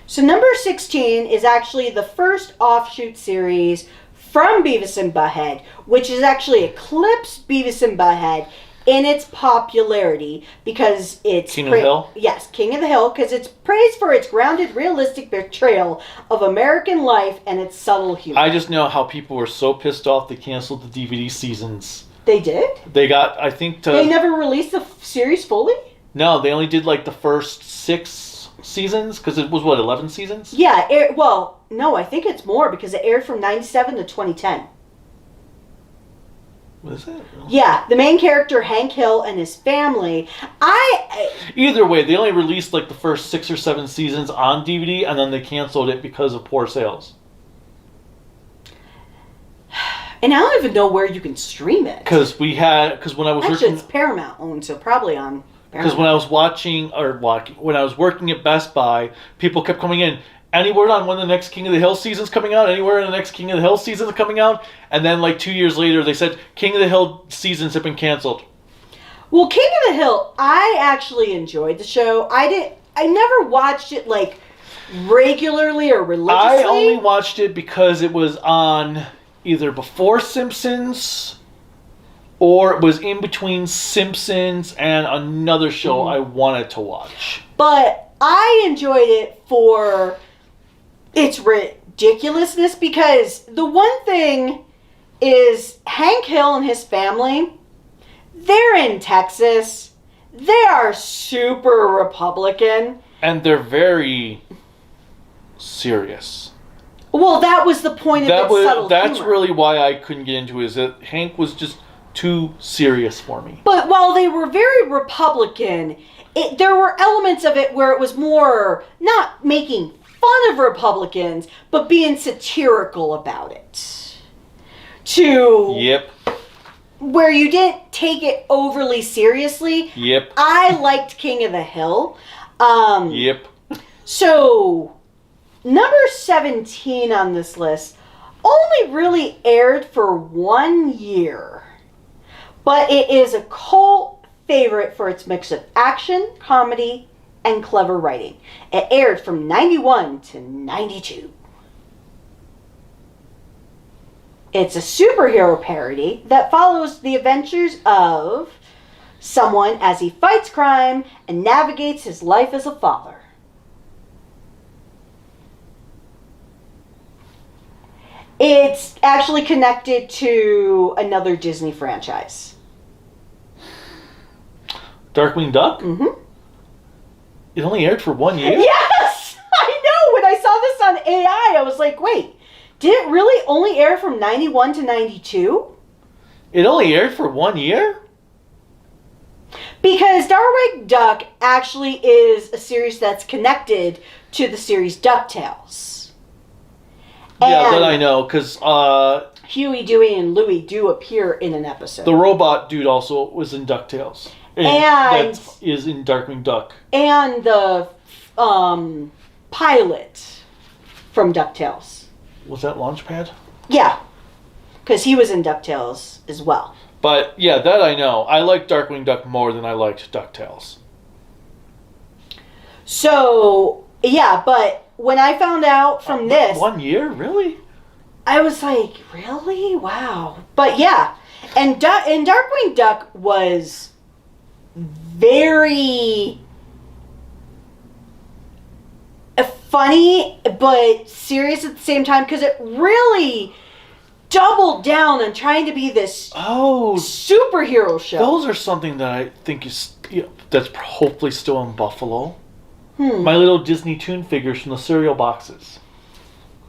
So number 16 is actually the first offshoot series from Beavis and Butthead, which has actually eclipsed Beavis and Butthead in its popularity because it's... King of the Hill? Yes, King of the Hill, because it's praised for its grounded, realistic portrayal of American life and its subtle humor. I just know how people were so pissed off they canceled the DVD seasons. They did? They got, I think... They never released the series fully? No, they only did like the first 6 seasons, because it was, 11 seasons? Yeah, well, no, I think it's more because it aired from 97 to 2010. Was it? Yeah, the main character, Hank Hill, and his family. Either way, they only released like the first 6 or 7 seasons on DVD, and then they canceled it because of poor sales. And I don't even know where you can stream it. Because when I was Actually, working... it's Paramount owned, so probably on Paramount. Because when I was working at Best Buy, people kept coming in. Any word on when the next King of the Hill season's coming out? Anywhere in the next King of the Hill season's coming out? And then like 2 years later, they said King of the Hill seasons have been canceled. Well, King of the Hill, I actually enjoyed the show. I never watched it like regularly or religiously. I only watched it because it was on either before Simpsons or it was in between Simpsons and another show I wanted to watch. But I enjoyed it for its ridiculousness because the one thing is Hank Hill and his family, they're in Texas. They are super Republican. And they're very serious. Well, that was the point of its subtle That's humor. really why I couldn't get into it, is that Hank was just too serious for me. But while they were very Republican, there were elements of it where it was more not making fun of Republicans, but being satirical about it. Yep. Where you didn't take it overly seriously. Yep. I liked King of the Hill. Yep. So, number 17 on this list only really aired for 1 year. But it is a cult favorite for its mix of action, comedy, and clever writing. It aired from 91 to 92. It's a superhero parody that follows the adventures of someone as he fights crime and navigates his life as a father. It's actually connected to another Disney franchise. Darkwing Duck? Mm-hmm. It only aired for 1 year? Yes! I know! When I saw this on AI, I was like, wait, did it really only air from 91 to 92? It only aired for 1 year? Because Darkwing Duck actually is a series that's connected to the series DuckTales. Yeah, that I know, because Huey, Dewey, and Louie do appear in an episode. the robot dude also was in DuckTales. And that is in Darkwing Duck. And the pilot from DuckTales. Was that Launchpad? Yeah, because he was in DuckTales as well. But, yeah, that I know. I like Darkwing Duck more than I liked DuckTales. So, yeah, but when I found out from this... 1 year? Really? I was like, really? Wow. But, yeah. And Darkwing Duck was very funny, but serious at the same time, because it really doubled down on trying to be this superhero show. Those are something that I think is that's hopefully still in Buffalo. My little Disney Toon figures from the cereal boxes.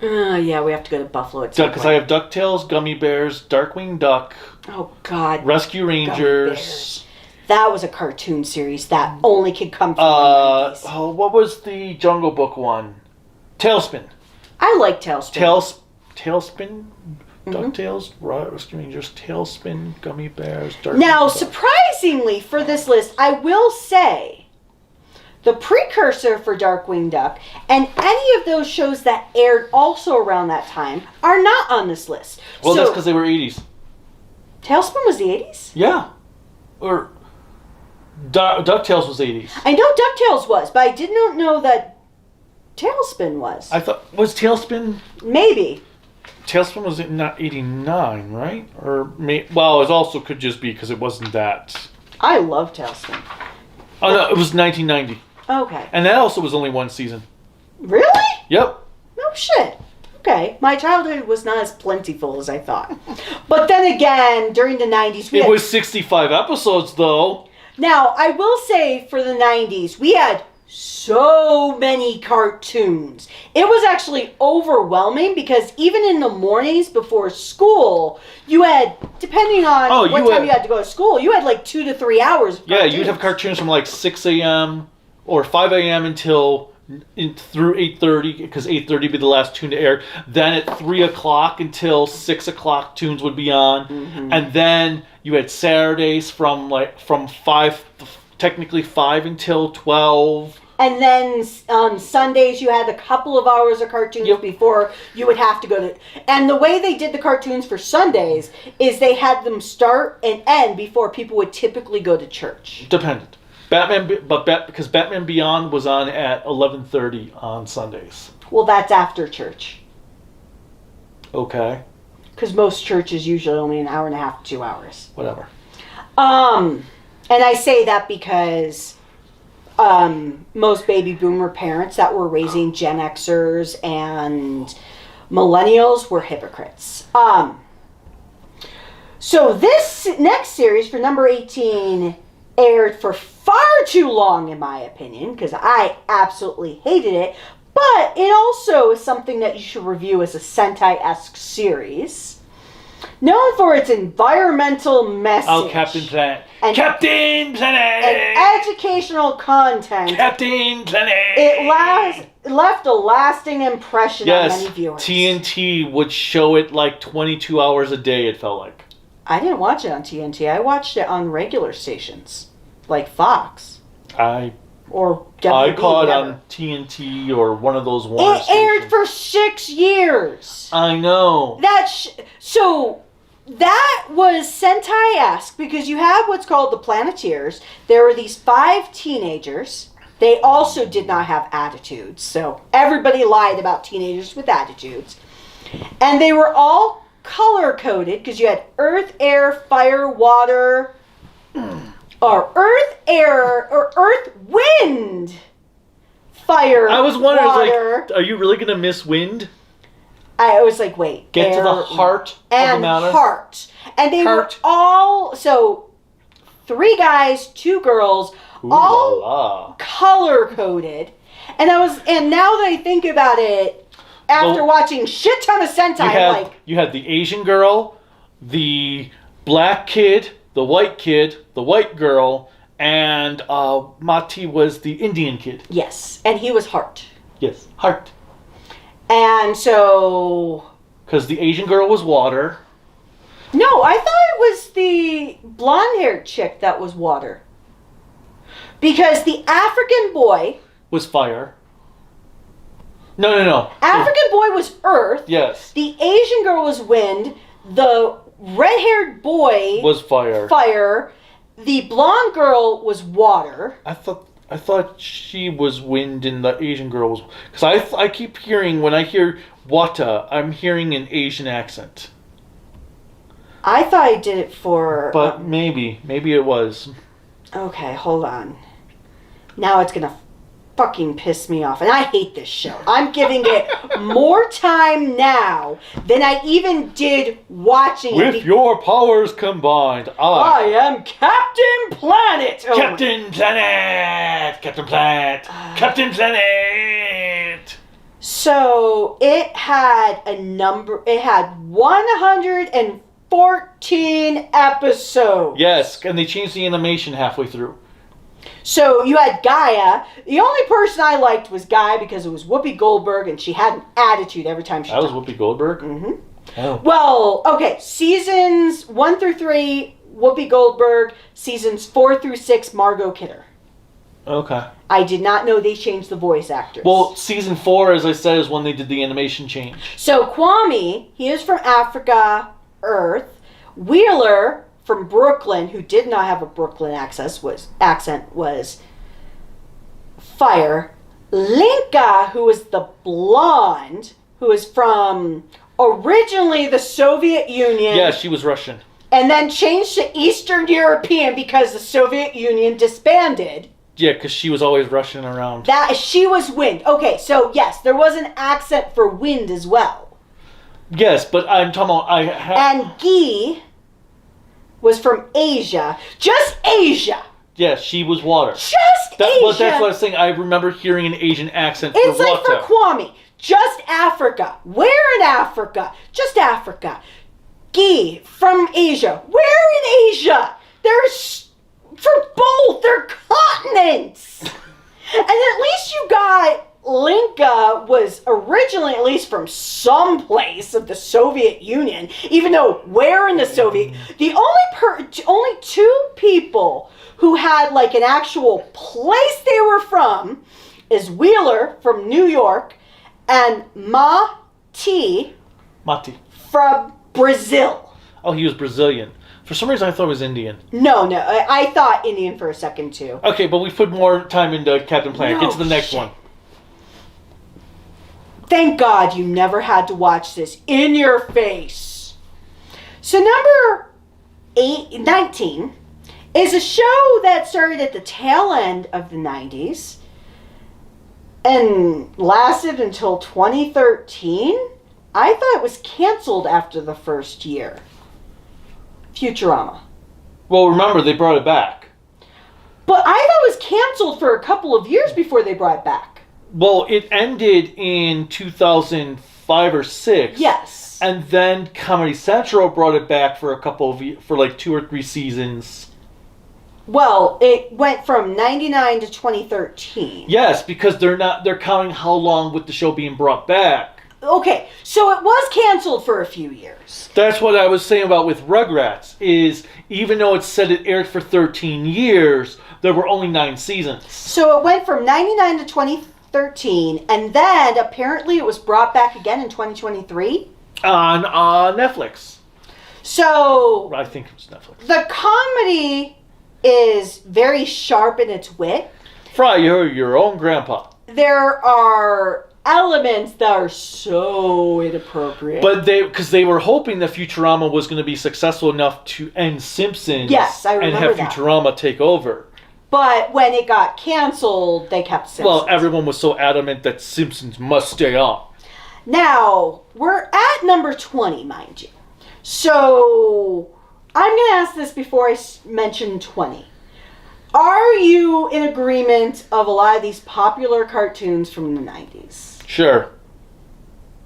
Yeah, we have to go to Buffalo at some point. Because I have DuckTales, Gummy Bears, Darkwing Duck. Oh, God. Rescue Rangers. that was a cartoon series that only could come from the 90s. What was the Jungle Book one? Tailspin. I like Tailspin. Tailspin? DuckTales, Rescue Rangers, Tailspin, Gummy Bears, Now, surprisingly for this list, I will say the precursor for Darkwing Duck and any of those shows that aired also around that time are not on this list. Well, that's because they were 80s. Tailspin was the 80s? Yeah. Or DuckTales was 80s. I know DuckTales was, but I did not know that Tailspin was. I thought, was Tailspin... Maybe. Tailspin was not 89, right? Well, it also could just be because it wasn't that... I love Tailspin. Oh, no, it was 1990. Okay. And that also was only one season. Really? Yep. No shit. Okay. My childhood was not as plentiful as I thought. But then again, during the 90s... It was 65 episodes, though. Now, I will say for the 90s, we had so many cartoons. It was actually overwhelming because even in the mornings before school, you had, depending on what time you had to go to school, you had like 2 to 3 hours of cartoons. You'd have cartoons from like 6 a.m. or 5 a.m. through 8:30, because 8:30 would be the last tune to air. Then at 3 o'clock until 6 o'clock, tunes would be on. Mm-hmm. And then you had Saturdays from 5, technically 5 until 12. And then on Sundays, you had a couple of hours of cartoons before you would have to go to... And the way they did the cartoons for Sundays is they had them start and end before people would typically go to church. Dependent. Because Batman Beyond was on at 11:30 on Sundays. Well, that's after church. Okay. Because most churches usually only an hour and a half to 2 hours. Whatever. And I say that because... most baby boomer parents that were raising Gen Xers and millennials were hypocrites. So this next series for number 18 aired for far too long, in my opinion, because I absolutely hated it, but it also is something that you should review as a Sentai-esque series. Known for its environmental message. Oh, Captain Planet. Captain Planet! And educational content. Captain Planet! It left a lasting impression on many viewers. TNT would show it like 22 hours a day, it felt like. I didn't watch it on TNT. I watched it on regular stations. Like Fox. Or WB, I caught it whatever. on TNT or one of those Warner stations. It aired for 6 years. I know. So that was Sentai-esque because you have what's called the Planeteers. There were these 5 teenagers. They also did not have attitudes. So everybody lied about teenagers with attitudes. And they were all color-coded because you had earth, air, fire, water... Or earth, air, or earth, wind, fire, I was wondering, water. Are you really going to miss wind? I was like, wait. Get to the heart of the matter. And heart. And they were all, 3 guys, 2 girls, all color-coded. And now that I think about it, after watching shit ton of Sentai, you had the Asian girl, the black kid, the white kid, the white girl, and Mati was the Indian kid. Yes, and he was Heart. Yes, Heart. And so... Because the Asian girl was Water. No, I thought it was the blonde-haired chick that was Water. Because the African boy... was Fire. No. African boy was Earth. Yes. The Asian girl was Wind. The red-haired boy was Fire. The blonde girl was Water. I thought she was Wind and the Asian girl was... Because I keep hearing, when I hear Wata, I'm hearing an Asian accent. I thought I did it for... But maybe it was. Okay, hold on. Now it's gonna fucking piss me off. And I hate this show. I'm giving it more time now than I even did watching it. With your powers combined, I am Captain Planet! Oh. Captain Planet! Captain Planet! Captain Planet! So, it had 100 and... 14 episodes. Yes, and they changed the animation halfway through. So you had Gaia. The only person I liked was Gaia because it was Whoopi Goldberg, and she had an attitude every time she That was talked. Whoopi Goldberg? Mm-hmm. Oh. Well, okay, seasons 1 through 3, Whoopi Goldberg. Seasons 4 through 6, Margot Kidder. Okay. I did not know they changed the voice actors. Well, season 4, as I said, is when they did the animation change. So Kwame, he is from Africa, Earth. Wheeler from Brooklyn, who did not have a Brooklyn accent, was fire. Linka, who was the blonde, who is from originally the Soviet Union. Yeah, she was Russian. And then changed to Eastern European because the Soviet Union disbanded. Yeah, because she was always rushing around. That she was Wind. Okay, so yes, there was an accent for Wind as well. Yes, but I'm talking about... And Guy was from Asia. Just Asia. Yeah, she was water. Just Asia. But that's what I was saying. I remember hearing an Asian accent for It's like water. for Kwame. Just Africa. Where in Africa? Just Africa. Guy from Asia. Where in Asia? There's... For both. They're continents. And at least you got... Linka was originally at least from some place of the Soviet Union, even though where in the Soviet... The only two people who had like an actual place they were from is Wheeler from New York and Mati from Brazil. Oh, he was Brazilian. For some reason, I thought it was Indian. No, I thought Indian for a second too. Okay, but we put more time into Captain Planet. Get to the next one. Thank God you never had to watch this in your face. So number 19 is a show that started at the tail end of the 90s and lasted until 2013. I thought it was canceled after the first year. Futurama. Well, remember, they brought it back. But I thought it was canceled for a couple of years before they brought it back. Well, it ended in 2005 or 6. Yes. And then Comedy Central brought it back for for like 2 or 3 seasons. Well, it went from 99 to 2013. Yes, because they're counting how long with the show being brought back. Okay, so it was canceled for a few years. That's what I was saying about with Rugrats, is even though it said it aired for 13 years, there were only 9 seasons. So it went from 99 to 2013, and then apparently it was brought back again in 2023? On Netflix. So... I think it was Netflix. The comedy is very sharp in its wit. Fry, you're your own grandpa. There are elements that are so inappropriate. But because they were hoping that Futurama was going to be successful enough to end Simpsons. Yes, I remember and have that. Futurama take over. But when it got canceled, they kept Simpsons. Well, everyone was so adamant that Simpsons must stay on. Now, we're at number 20, mind you. So, I'm going to ask this before I mention 20. Are you in agreement of a lot of these popular cartoons from the 90s? Sure.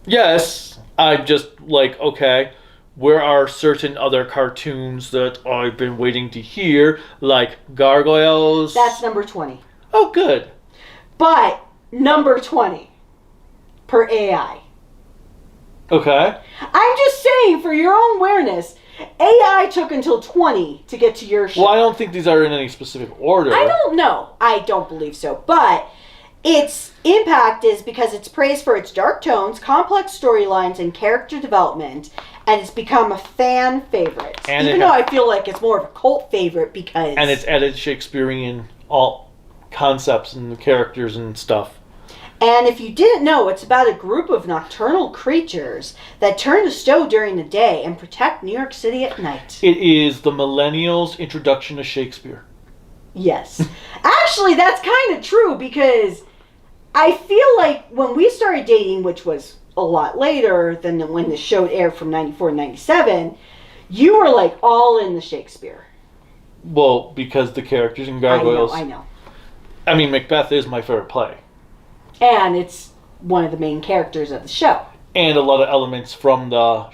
Yes, I'm just like, okay, where are certain other cartoons that I've been waiting to hear, like Gargoyles? That's number 20. Oh, good. But, number 20, per AI. Okay. I'm just saying, for your own awareness, AI took until 20 to get to your show. Well, I don't think these are in any specific order. I don't know. I don't believe so. But its impact is because it's praised for its dark tones, complex storylines, and character development. And it's become a fan favorite. And even though I feel like it's more of a cult favorite because... And it's added Shakespearean all concepts and characters and stuff. And if you didn't know, it's about a group of nocturnal creatures that turn to stone during the day and protect New York City at night. It is the millennials' introduction to Shakespeare. Yes. Actually, that's kind of true because I feel like when we started dating, which was a lot later than when the show aired from 94 and 97, you were like all in the Shakespeare. Well, because the characters in Gargoyles... I know. I mean, Macbeth is my favorite play. And it's one of the main characters of the show. And a lot of elements from the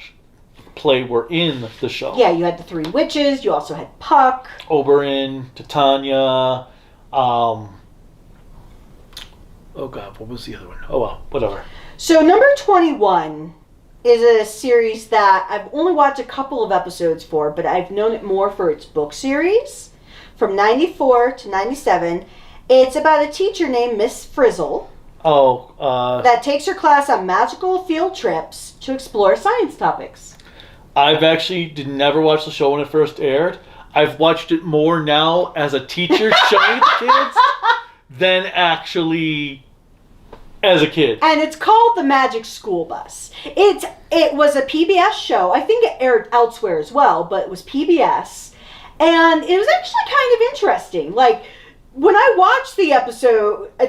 play were in the show. Yeah, you had the three witches. You also had Puck. Oberyn, Titania. Oh God, what was the other one? Oh well, whatever. So number 21 is a series that I've only watched a couple of episodes for, but I've known it more for its book series from 94 to 97. It's about a teacher named Miss Frizzle that takes her class on magical field trips to explore science topics. I've actually never watch the show when it first aired. I've watched it more now as a teacher showing it to kids than actually as a kid. And it's called The Magic School Bus. It was a PBS show. I think it aired elsewhere as well, but it was PBS. And it was actually kind of interesting. Like, when I watched the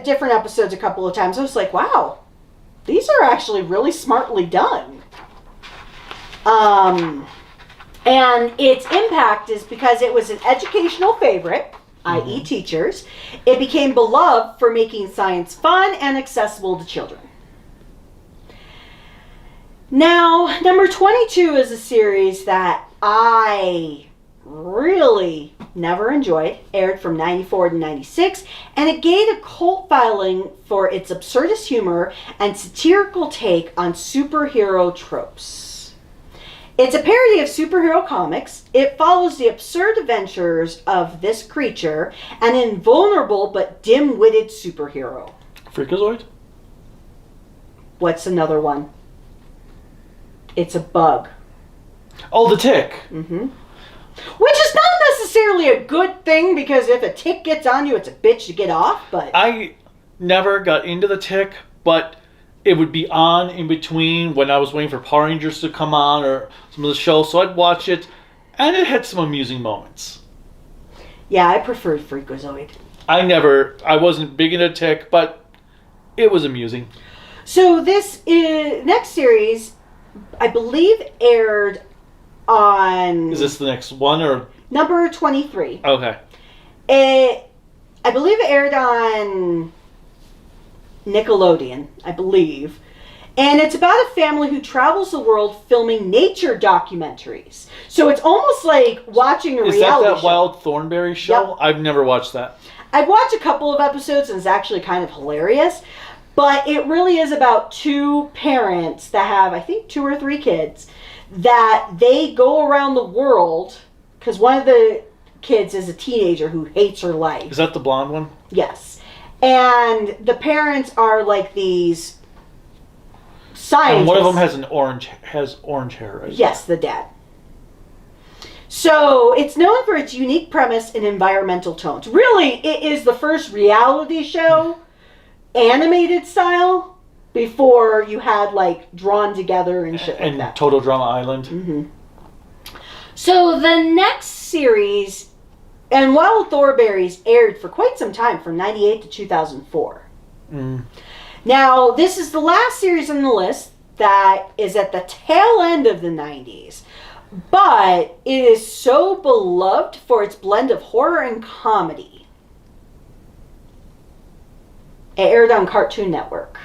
different episodes a couple of times, I was like, wow, these are actually really smartly done. And its impact is because it was an educational favorite, i.e. teachers. It became beloved for making science fun and accessible to children. Now, number 22 is a series that I really never enjoyed. Aired from 94 to 96, and it gained a cult following for its absurdist humor and satirical take on superhero tropes. It's a parody of superhero comics. It follows the absurd adventures of this creature, an invulnerable but dim-witted superhero. Freakazoid? What's another one? It's a bug. Oh, the Tick. Mm-hmm. Which is not necessarily a good thing, because if a tick gets on you, it's a bitch to get off, but... I never got into the Tick, but it would be on in between when I was waiting for Power Rangers to come on or some of the shows, so I'd watch it, and it had some amusing moments. Yeah, I preferred Freakazoid. I wasn't big into Tick, but it was amusing. So this next series, I believe, aired on... Is this the next one, or...? Number 23. Okay. I believe it aired on Nickelodeon, I believe. And it's about a family who travels the world filming nature documentaries. So it's almost like watching a reality show. Is that Wild Thornberry show? Yep. I've never watched that. I've watched a couple of episodes, and it's actually kind of hilarious. But it really is about two parents that have, I think, 2 or 3 kids, that they go around the world, because one of the kids is a teenager who hates her life. Is that the blonde one? Yes. And the parents are like these scientists. And one of them has orange hair, right? Yes, the dad. So it's known for its unique premise and environmental tones. Really, it is the first reality show, animated style, before you had like drawn together and shit like that. And Total Drama Island. Mm-hmm. So the next series, and Wild Thornberries aired for quite some time, from 98 to 2004. Mm. Now, this is the last series on the list that is at the tail end of the 90s. But it is so beloved for its blend of horror and comedy. It aired on Cartoon Network.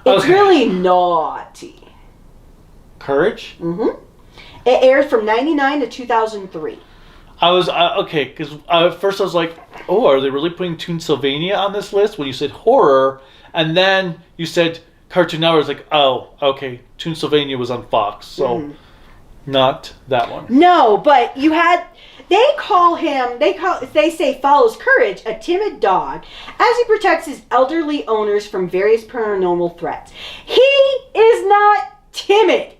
It's really naughty. Courage? Mm-hmm. It aired from 99 to 2003. I was, okay, because at first I was like, oh, are they really putting Toonsylvania on this list when you said horror? And then you said Cartoon Network. I was like, oh, okay, Toonsylvania was on Fox, so not that one. No, but you had... They say follows Courage, a timid dog, as he protects his elderly owners from various paranormal threats. He is not timid.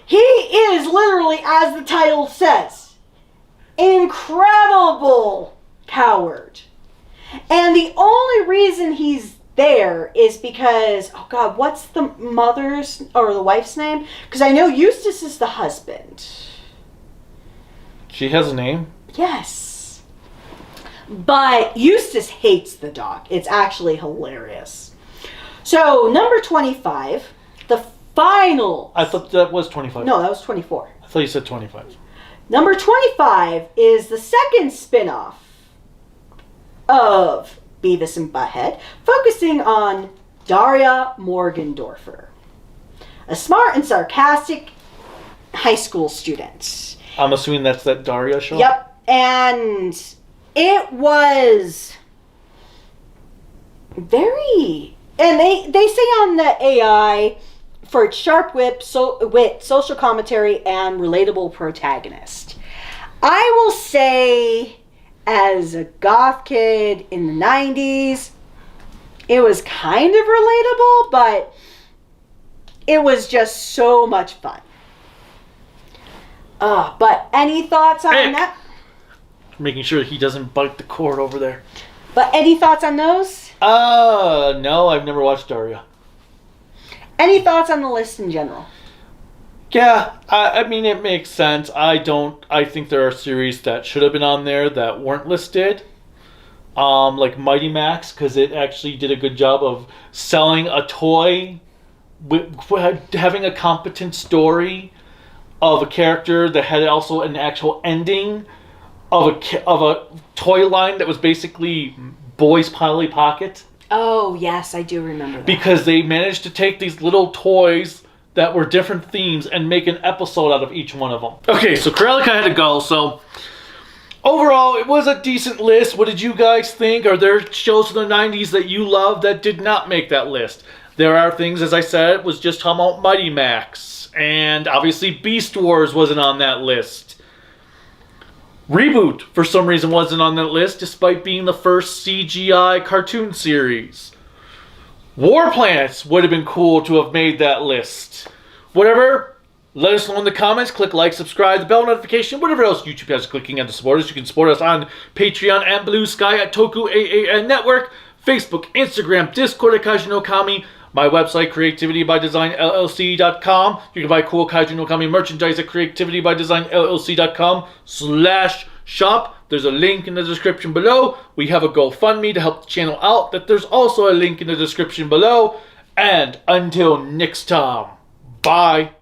He is literally, as the title says, incredible coward. And the only reason he's there is because, oh God, what's the mother's or the wife's name? Because I know Eustace is the husband. She has a name? Yes. But Eustace hates the dog. It's actually hilarious. So, number 25, the final... I thought that was 25. No, that was 24. I thought you said 25. Number 25 is the second spin-off of Beavis and Butthead, focusing on Daria Morgendorffer. a smart and sarcastic high school student. I'm assuming that's that Daria show? Yep. And it was very... And they say on the AI for its sharp wit, social commentary, and relatable protagonist. I will say, as a goth kid in the 90s, it was kind of relatable, but it was just so much fun. But any thoughts on that? Making sure he doesn't bite the cord over there. But any thoughts on those? No, I've never watched Daria. Any thoughts on the list in general? Yeah, I mean, it makes sense. I think there are series that should have been on there that weren't listed. Like Mighty Max, because it actually did a good job of selling a toy, having a competent story of a character that had also an actual ending of a toy line that was basically Boys Polly Pocket. Oh, yes, I do remember that. Because they managed to take these little toys that were different themes and make an episode out of each one of them. Okay, so Corellica had to go, so overall, it was a decent list. What did you guys think? Are there shows from the 90s that you love that did not make that list? There are things, as I said, was just talking about Mighty Max. And obviously Beast Wars wasn't on that list. Reboot, for some reason, wasn't on that list, despite being the first CGI cartoon series. War Planets would have been cool to have made that list. Whatever, let us know in the comments. Click like, subscribe, the bell notification, whatever else YouTube has clicking and to support us. You can support us on Patreon and Bluesky at Toku Network, Facebook, Instagram, Discord at Kaiju no Kami, my website, creativitybydesignllc.com. You can buy cool Kaiju no Kami merchandise at creativitybydesignllc.com/shop. There's a link in the description below. We have a GoFundMe to help the channel out. That there's also a link in the description below. And until next time, bye.